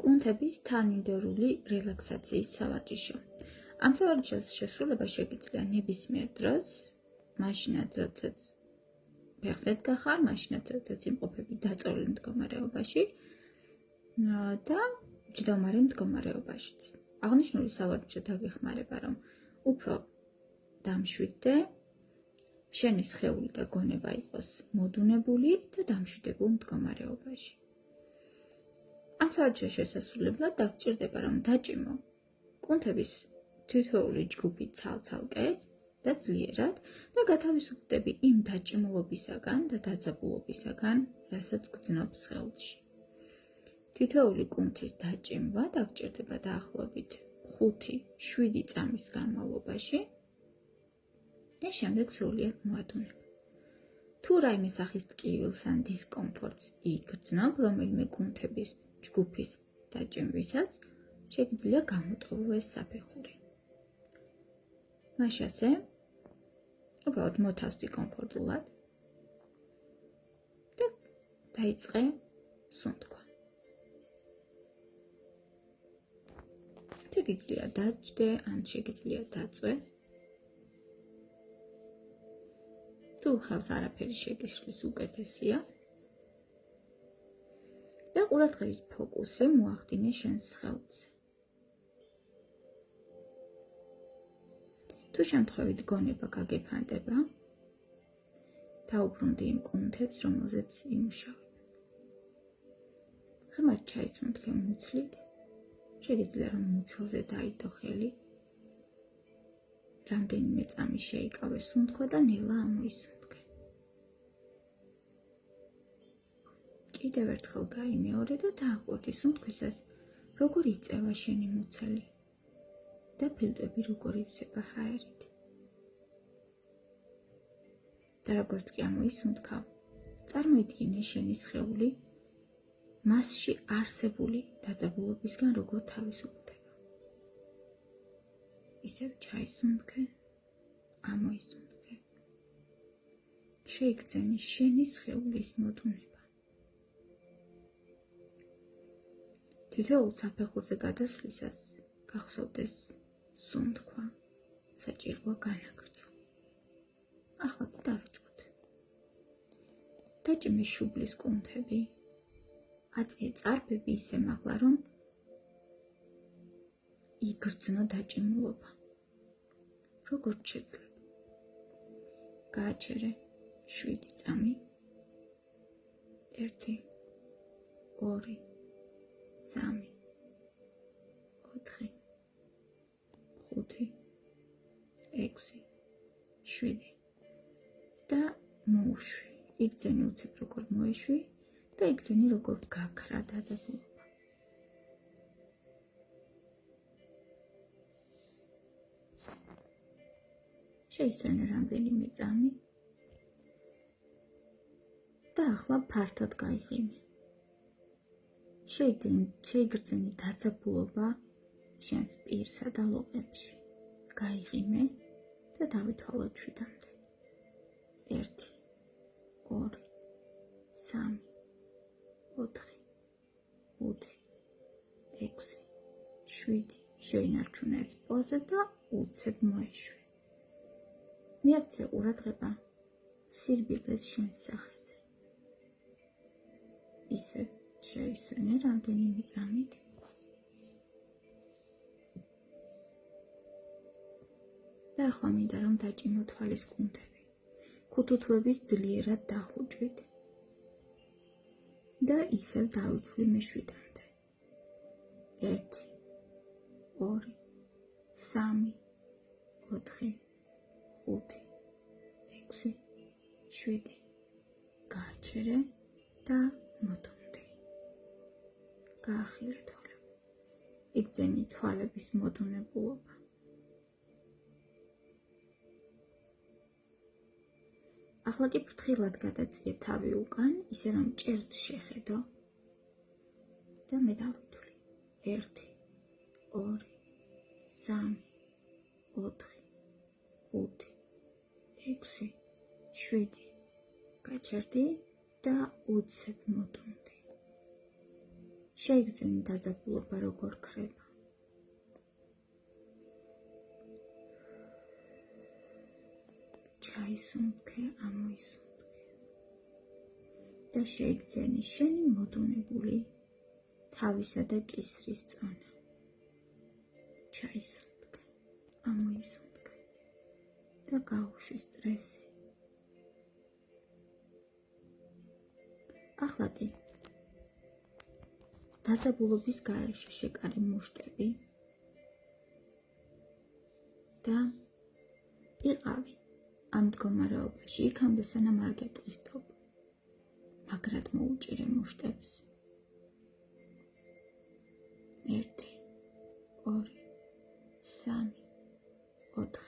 კუნთების თანმიმდევრული რელაქსაციის სავარჯიშო. ამ სავარჯიშოს შესრულება შეგიძლია ნებისმიერ დროს, მაშინაც, როდესაც ფეხზე დგახარ, მაშინაც, როდესაც იმყოფები დაწოლილ მდგომარეობაში და ჯდომარე მდგომარეობაშიც. აღნიშნული სავარჯიშო დაგეხმარება, რომ უფრო დამშვიდდე, შენი სხეული და გონება იყოს მოდუნებული და დამშვიდებულ მდგომარეობაში. ამ სავარჯიშოს შესასრულებლად დაგჭირდება, რომ დაჭიმო კუნთების თითოეული ჯგუფი ცალ-ცალკე და ძლიერად და გათავისუფლდები იმ დაჭიმულობისაგან და დაძაბულობისაგან, რასაც გრძნობ სხეულში. თითოეული კუნთის დაჭიმვა დაგჭირდება დაახლოებით 5-7 წამის განმავლობაში და შემდეგ სრულად მოადუნება. თუ რაიმე სახის ტკივილს ან დისკომფორტს იგრძნობ რომელიმე კუნთების ჯგუფის დაჭიმვისას, შეგიძლია გამოტოვო ეს საფეხური. მაშასე, უბრალოდ მოთავსდი კომფორტულად და დაიწყე სუნთქვა. შეგიძლია დაჯდე, ან შეგიძლია დაწვე. თუ ხელს არაფერი შეგიშლის უკეთესია. და ყურადღების ფოკუსზე მოახდინე შენს სხეულზე. თუ შემთხვევით გონება გაგეფანტება, დაუბრუნდი იმ კუნთებს, რომელზეც იმუშავებ. ღრმად ჩაიცუნთქე მუცლით, შეგიძლია რომ მუცელზე დაიდო ხელი, რამდენიმე წამი შეიკავე სუნთქვა და ნელა ამოისუნთქე. კიდევ ერთხელ გაიმეორე და დააკვირდი სუნთქვისას, როგორ იწევა შენი მუცელი და ფილტვები როგორ ივსება ჰაერით. და როგორც კი ამოისუნთქავ, წარმოიდგინე შენი სხეული მასში არსებული დაძაბულობისგან როგორ თავისუფლდება. ისევ ჩაისუნთქე, ამოისუნთქე. შეიგრძენი შენი სხეულის მოდუნება. თითოეულ საფეხურზე გადასვლისას გახსოვდეს სუნთქვა, საჭიროა განაგრძო. ახლა კი დავიწყოთ. დაჭიმე შუბლის კუნთები, აწიე წარბები ისე მაღლა, რომ იგრძნო დაჭიმულობა. როგორც შეძლებ. გააჩერე 7 წამი. 1, 2, 3, 4, 5, 6, 7 და მოუშვი. იგრძენი უცებ როგორ მოეშვი და იგრძენი როგორ გაქრა დაძაბულობა. შეისვენე რამდენიმე წამი და ახლა ფართოდ გაიღიმე. შეიგრძენი დაძაბულობა შენს პირსა და ლოყებში. გაიღიმე და დავითვალოთ 7-მდე. 1, 2, 3, 4, 5, 6, 7. შეინარჩუნე ეს პოზა და უცებ მოეშვი. მიაქცე ყურადღება სირბილეს შენს სახეზე. ისევ შეისვენე რამდენიმე წამით. და ახლა მინდა რომ დაჭიმო თვალის კუნთები. ქუთუთვების ძლიერად დახუჭვით და ისევ დავითვლი მე-7-მდე. 1, 2, 3, 4, 5, 6, 7. გააჩერე და მოდუნდი. გაახილე თვალები. იგრძენი თვალების მოდუნებულობა. ახლა კი ფრთხილად გადაწიე თავი უკან, ისე რომ ჭერს შეხედო და მე დავითვლი. 1, 2, 3, 4, 5, 6, 7. გაჩერდი და უცებ მოდუნდი. შეიგრძენი დაძაბულობა როგორ ქრება. ჩაისუნთქე, ამოისუნთქე და შეიგრძენი შენი მოდუნებული თავისა და კისრის წონა. ჩაისუნთქე, ამოისუნთქე და გაუშვი სტრესი. ახლა კი დაძაბულობის გარეშე შეკარე მუშტები და იყავი ამ მდგომარეობაში იქამდე სანამ არ გეტყვის, მაგრად მოუჭირე მუშტებს. 1, 2, 3, 4,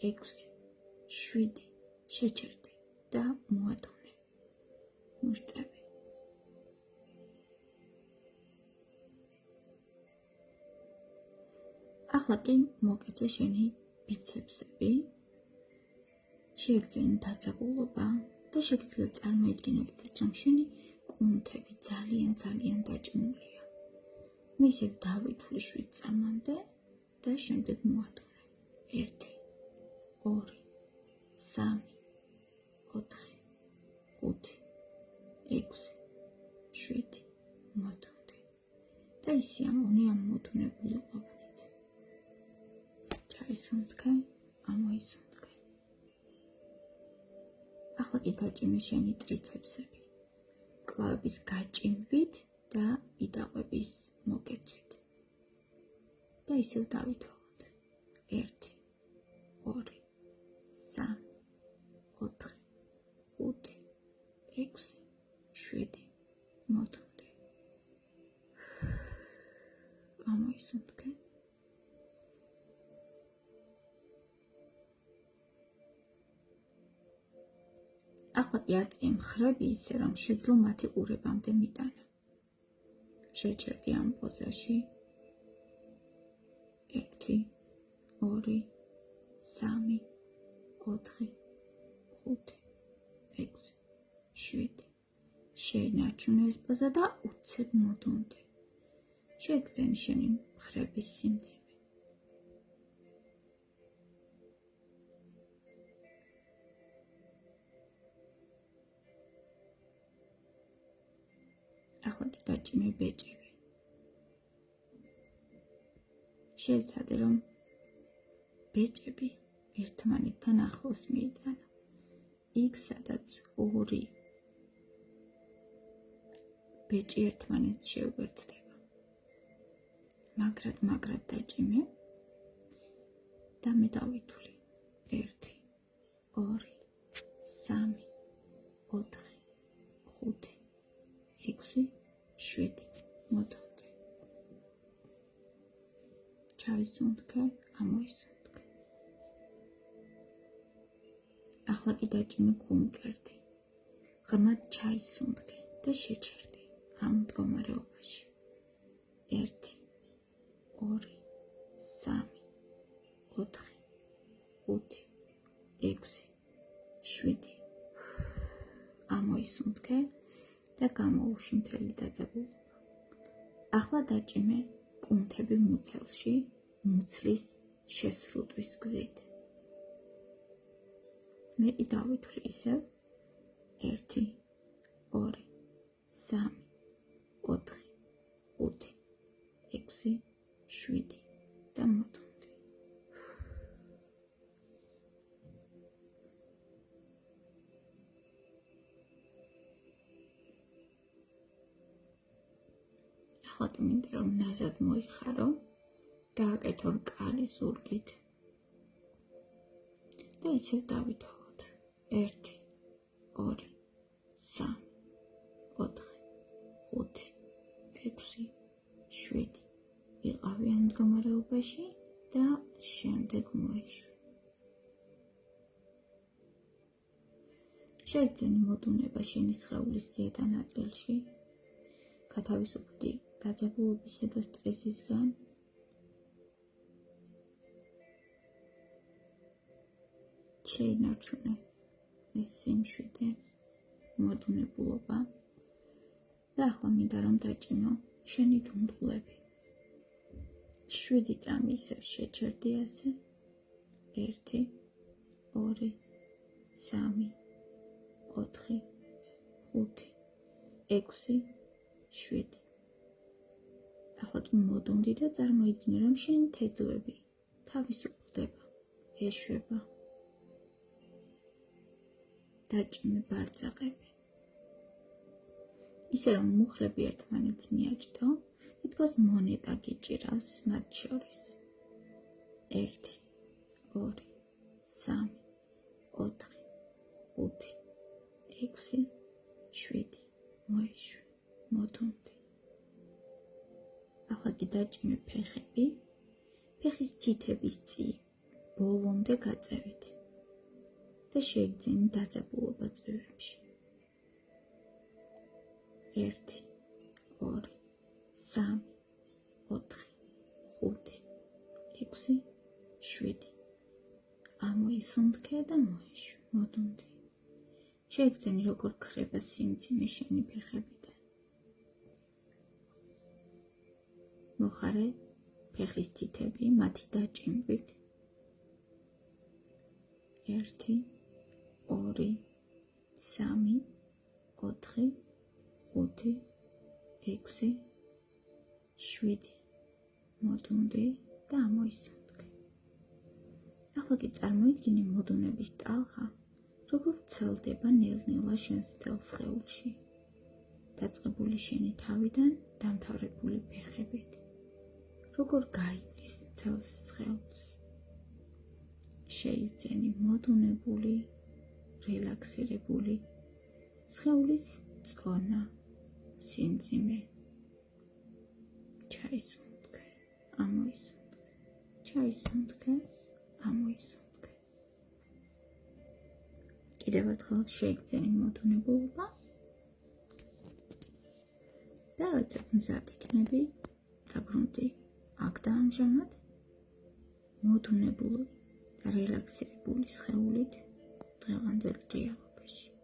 5, 6, 7 შეჩერდი და მოადუნე მუშტები. ახლა კი მოკეცე შენი ბიცეპსები, შეიგრძენი დაძაბულობა და შეგიძლია წარმოიდგინოთ, რომ შენი კუნთები ძალიან დაჭიმულია. მე ისევ დავითვლი 7 წამამდე და შემდეგ მოადუნე. 1, 2, 3, 4, 5, 6, 7 მოდუნდი და ისე ამონი ამ მოდუნებული ყოფნით. ჩაისუნთქე, ამოისუნთქე. ახლა კი დაჭიმე შენი ტრიცეპსები, კლავების გაჭიმვით და იდაყვების მოკეთვით. და ისევ დავითვალოთ. 1, 2, 3, 4, 5, 6, 7 მოდუნდი. ამოისუნთქე. ახლა კი აწიე მხრები ისე, რომ შეძლო მათი ყურებამდე მიტანა. შეჩერდი ამ პოზაში. 1, 2, 3, 4, 5, 6, 7. შეინარჩუნე ეს პოზა და უცებ მოდუნდი. შეიგრძენი შენი მხრების სიმძიმე. ახლა კი დაჭიმე ბეჭები. შეეცადე, რომ ბეჭები ერთმანეთთან ახლოს მიიტანო. იქ, სადაც 2 ბეჭი ერთმანეთს შეუერთდება. მაგრად დაჭიმე და მე დავითვლი. 1, 2, 3, 4, 5, 6, 7 მოდუნდი. ჩაისუნთქე, ამოისუნთქე. ახლა კი დაჭიმე კუნკერდი. ღრმად ჩაისუნთქე და შეჩერდი ამ მდგომარეობაში. 1, 2, 3, 4, 5, 6, 7 ამოისუნთქე და გამოუშვი მთელი დაძაბულობა. ახლა დაჭიმე კუნთები მუცელში, მუცლის შესრუტვის გზით. მე კი დავითვლი ისევ. 1, 2, 3, 4, 5, 6, 7 და მოდუნდი. ახლა კი მინდა რომ ნაზად მოიხარო, გააკეთო რკალი ზურგით და ისევ დავითვალოთ. 1, 2, 3, 4, 5, 6, 7 იყავი ამ მდგომარეობაში და შემდეგ მოეშვი. შეიგრძენი მოდუნება შენი სხეულის ზედა ნაწილში, გათავისუფლდი დაძაბულობისა და სტრესისგან. შეინარჩუნე ეს სიმშვიდე, მოდუნებულობა და ახლა მინდა რომ დაჭიმო შენი დუნდღლები. 7 წამი ისევ შეჩერდი ასე. 1 2 3 4 5 6 7. ახლა კი მოდუნდი და წარმოიდგინე რომ შენი თეთრები თავისუფლდება, ეშვება. დაჭიმე ბარძაყები. ისე რომ მუხლები ერთმანეთს მიაჯდო, თითქოს მონეტა გიჭირავს მათ შორის. 1 2 3 4 5 6 7 მოეშვი, მოდუნდი. ახლა კი დაჭიმე ფეხები, ფეხის თითების წი ბოლომდე გაწევით და შეიგრძენი დაძაბულობა წვივებში. 1 2 3 4 5 6 7. ამოისუნთქე და მოეშვი, მოდუნდი. შეიგრძენი როგორ ქრება სიმძიმე შენი ფეხებიდან. მოხარე ფეხის თითები მათი დაჭიმვით. 1 2 3 4 5 6 7. მოდუნდი და ამოისუნთქე. ახლა კი წარმოიდგინე მოდუნების ტალღა როგორ ვრცელდება ნელ-ნელა შენს მთელ სხეულში, დაწყებული შენი თავიდან დამთავრებული ფეხებით, როგორ გაივლის მთელ სხეულს. შეიგრძენი მოდუნებული, რელაქსირებული სხეულის წონა, სიმძიმე. ჩაისუნთქე, ამოისუნთქე, ჩაისუნთქე, ამოისუნთქე. კიდევ ერთხელ შეიგრძენი მოდუნებულობა და როცა მზად იქნები, დაბრუნდი აქ და ამჟამად მოდუნებული და რელაქსირებული სხეულით დღევანდელ რეალობაში.